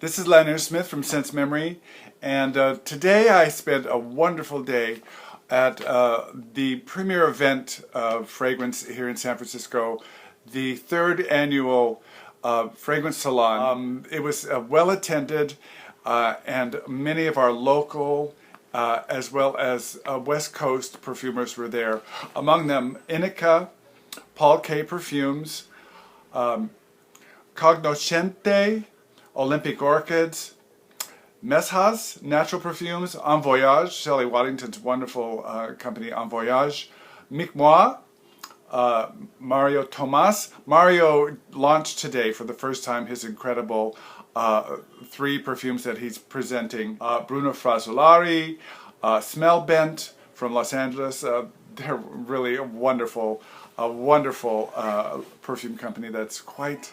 This is Leonard Smith from Sense Memory, and today I spent a wonderful day at the premier event of fragrance here in San Francisco, the third annual Fragrance Salon. It was well attended, and many of our local as well as West Coast perfumers were there. Among them, Inica, Paul K Perfumes, Cognoscente, Olympic Orchids, Mesjas, Natural Perfumes, En Voyage, Shelley Waddington's wonderful company En Voyage, Mic Moi, Mario Tomas. Mario launched today for the first time his incredible 3 perfumes that he's presenting. Bruno Frazzolari, Smell Bent from Los Angeles. They're really a wonderful perfume company that's quite,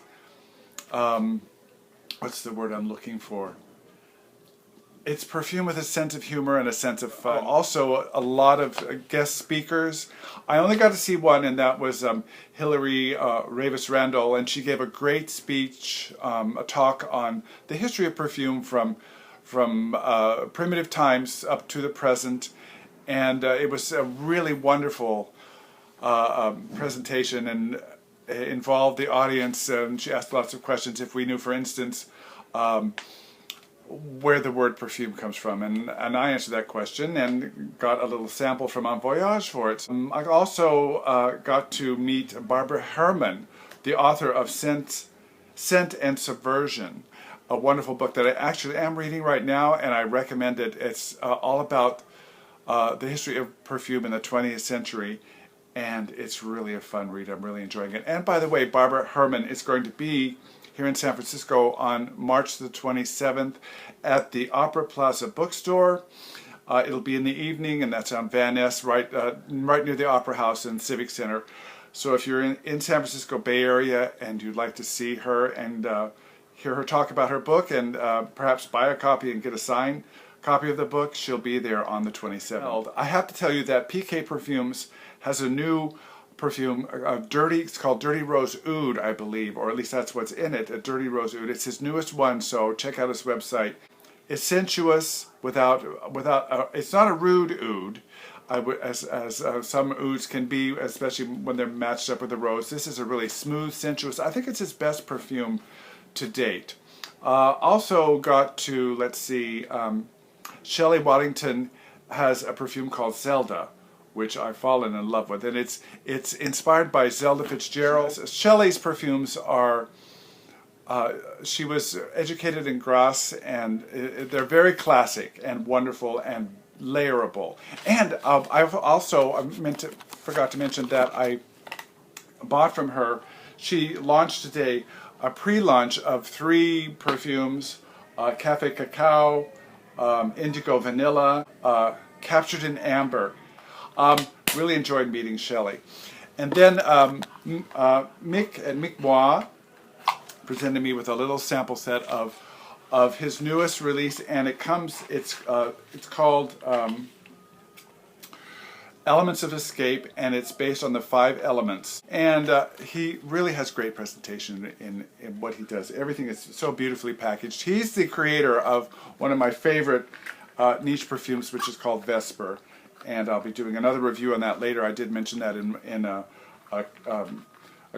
what's the word I'm looking for? It's perfume with a sense of humor and a sense of fun. Also, a lot of guest speakers. I only got to see one, and that was Hilary Ravis Randall, and she gave a great speech, a talk on the history of perfume from primitive times up to the present, and it was a really wonderful presentation, and involved the audience, and she asked lots of questions. If we knew, for instance, where the word perfume comes from, and I answered that question and got a little sample from En Voyage for it. I also got to meet Barbara Herrmann, the author of Scent and Subversion, a wonderful book that I actually am reading right now, and I recommend it. It's all about the history of perfume in the 20th century, and it's really a fun read. I'm really enjoying it. And by the way, Barbara Herrmann is going to be here in San Francisco on March the 27th at the Opera Plaza bookstore. It'll be in the evening, and that's on Van Ness, right near the Opera House and Civic Center. So if you're in San Francisco Bay Area and you'd like to see her and hear her talk about her book, and perhaps buy a copy and get a signed copy of the book, she'll be there on the 27th. I have to tell you that PK Perfumes has a new perfume, it's called Dirty Rose Oud, I believe, or at least that's what's in it, a Dirty Rose Oud. It's his newest one, so check out his website. It's sensuous without it's not a rude oud, as some ouds can be, especially when they're matched up with a rose. This is a really smooth, sensuous, I think it's his best perfume to date. Also got to, let's see, Shelley Waddington has a perfume called Zelda, which I've fallen in love with, and it's inspired by Zelda Fitzgerald. Shelley's perfumes are, she was educated in Grasse, and they're very classic and wonderful and layerable. And I've also forgot to mention that I bought from her, she launched today a pre-launch of 3 perfumes, Cafe Cacao, Indigo Vanilla, Captured in Amber. Really enjoyed meeting Shelley. And then Mic Moi presented me with a little sample set of his newest release, and it's called Elements of Escape, and it's based on the 5 elements. And he really has great presentation in what he does. Everything is so beautifully packaged. He's the creator of one of my favorite niche perfumes, which is called Vesper. And I'll be doing another review on that later. I did mention that in a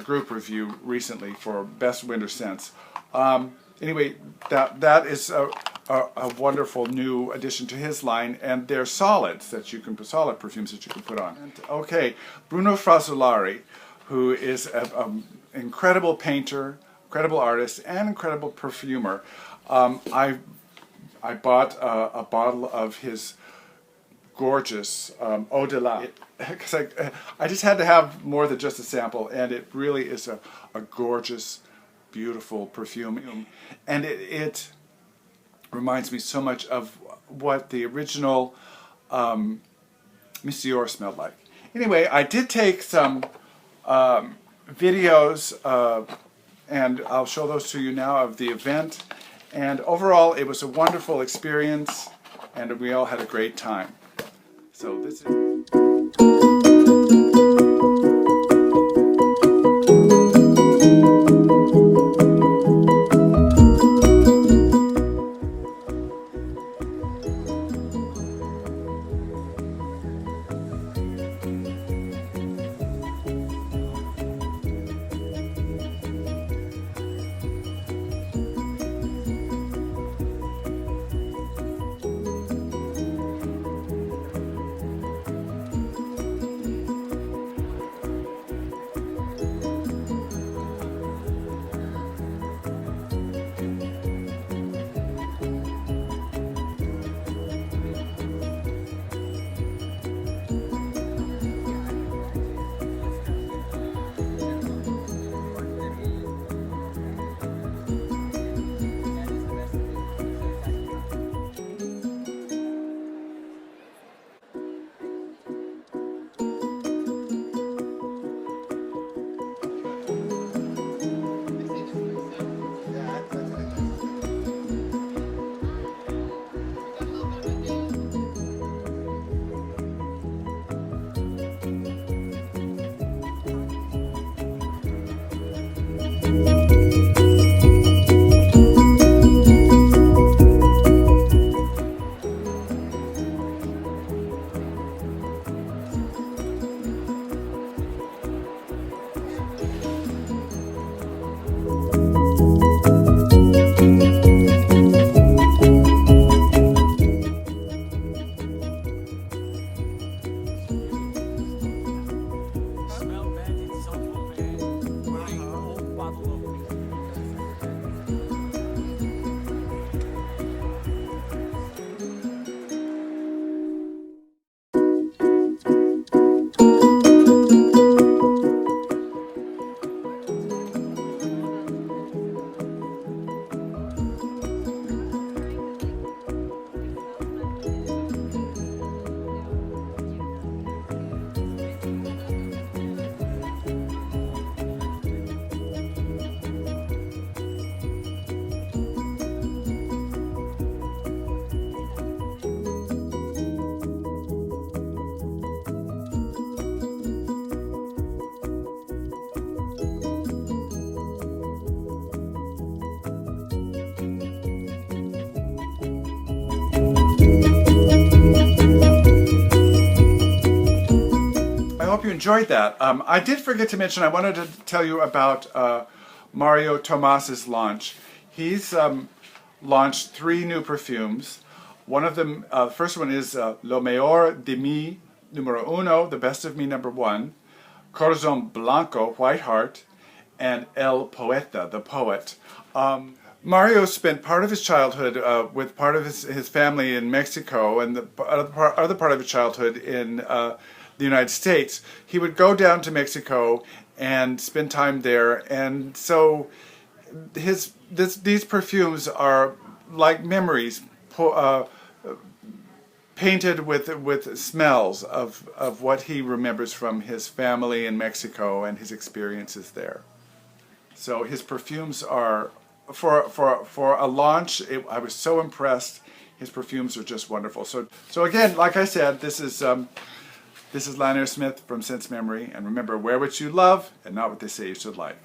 group review recently for Best Winter Scents. Anyway, that is a wonderful new addition to his line, and they're solids that you can put, solid perfumes that you can put on. And, okay, Bruno Frazzolari, who is an incredible painter, incredible artist, and incredible perfumer. I bought a bottle of his gorgeous Au-delà, because I just had to have more than just a sample, and it really is a gorgeous, beautiful perfume, and it reminds me so much of what the original Monsieur smelled like. Anyway, I did take some videos, and I'll show those to you now, of the event, and overall it was a wonderful experience, and we all had a great time. So this is... enjoyed that. I did forget to mention, I wanted to tell you about Mario Tomas's launch. He's launched 3 new perfumes. One of them, the first one is Lo Mejor de Mi Numero Uno, the best of me #1, Corazon Blanco, White Heart, and El Poeta, the poet. Mario spent part of his childhood with part of his family in Mexico, and the other part of his childhood in the United States. He would go down to Mexico and spend time there, and so these perfumes are like memories painted with smells of what he remembers from his family in Mexico and his experiences there. So his perfumes are, for a launch, I was so impressed. His perfumes are just wonderful. So again, like I said, this is Lanier Smith from Sense Memory, and remember, wear what you love and not what they say you should like.